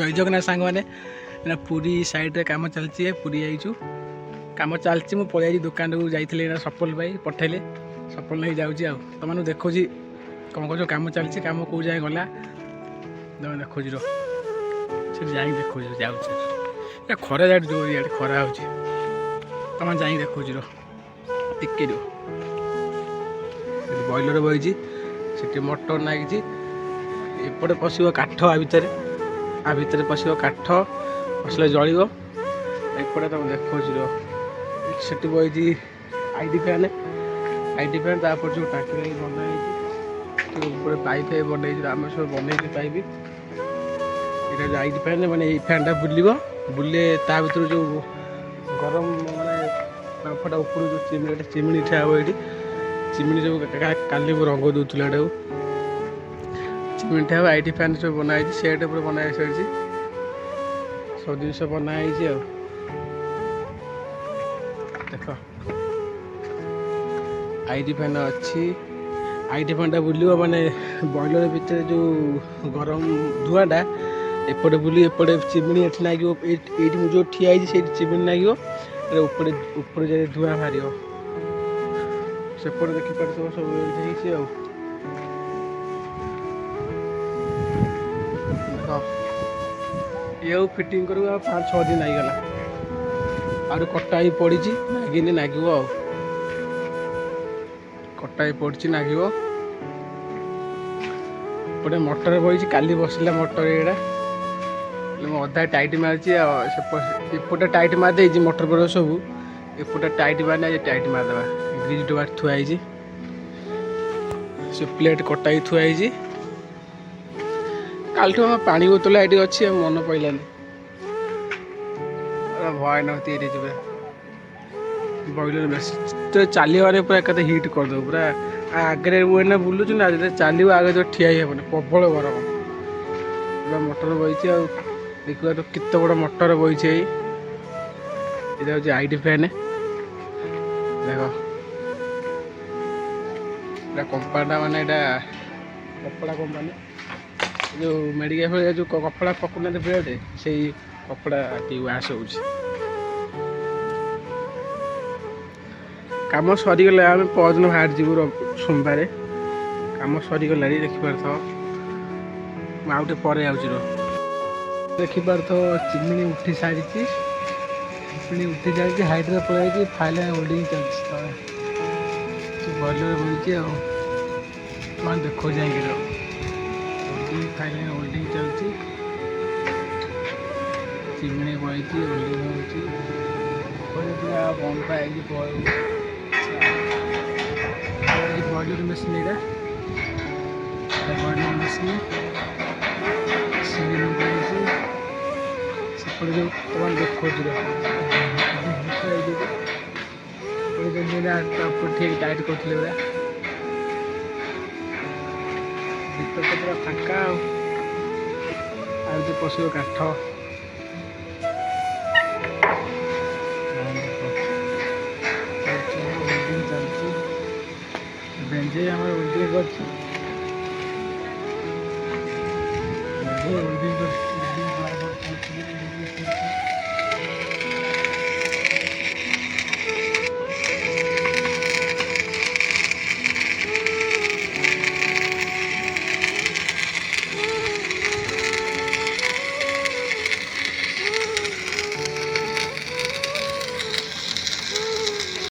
जय जगन्नाथ सांग मैंने पूरी साइड रे काम चलती पूरी जाइचु काम चलती मुझे पलि दुकान को जाइए सफल भाई पठेले सफल नहीं जाऊँगी तुम देखो कौन कौन कम चलती कम कौ जाए गला तुम देखो जा देखो जाऊँ खरा जाए जो खरा हो तुम जा देखो टिके बॉयलर बही से मटर नागी एपटे पशु काठ आ भितर पशु काठ पशले जल एपटे तुम देखो से बही आईडी फैन तापर जो टाँकी बनाई पाइप बनई आम सब बनई पाइप ये आईडी फैन मैंने फैन टा बुले ता भर जो गरम मानने बांफटा ऊपर जो चिमनी ठा हे ये चिमनी जो काली रंग दूसरा एटा चिमनी ठा आईडी फैन सब बनाई सेट पर बनाई सारी सब जिन बनाई देख आईडी फैन अच्छी आईडी फैन बुलियो माने बॉयलर भितर जो गरम धुआटा एपटे बुली एपटे चिमनी एठी नागियो एठी मु जो ठिया है से चिमनी नागियो ऊपर ऊपर जाए धुआं बाहर सेपटे देखी पार सब ये फिटिंग करू 5-6 दिन आईगला आर कटा ही पड़ी नागिनी नागिब कटा ही पड़ी नागिब गोटे मोटर बही काली बसला मोटर ये अधा टाइट मारी एपटे टाइट मारदे मोटर पर सब एपटे टाइट मारना टाइट मारदे ग्रिज डबार थुआई से प्लेट कटाई थुआई कालठू आम पानी बोतल ये अच्छी मन पड़ानी भय नती बॉयलर बेस तो चलिए पूरा एक हिट करदे पूरा आगे मुझे बुलूँ ना चलो आगे जो ठिया हेबन प्रबल गरम पूरा मोटर बही देखा तो केते बड़ मोटर बही ये हूँ आईडी फैन देख कंपानीटा माने कपड़ा कंपानी जो मेडिकल जो कपड़ा पकुना ब्रेड से कपड़ा वाश हो कम सरीगला आम परदिन बाहर जीव सोमवार कम सरीगला देखिपार आउटे पर देखिपार चिमनी उठी सारी चिमनी उठी जाए हाइड्रा पड़े फाइल होल्डिंग चलती बॉयलर बही तुम देखो जाए फाइल होल्डिंग चलती चिमनी बही होल्डिंग हो बंद बॉयलर मेसीन ये बॉयलर मेसीन सेपटे जो तुम देखो ठीक टाइट करते भर पूरा फाँका जो पशु काठ चलती बेंजे आम वेल्डिंग कर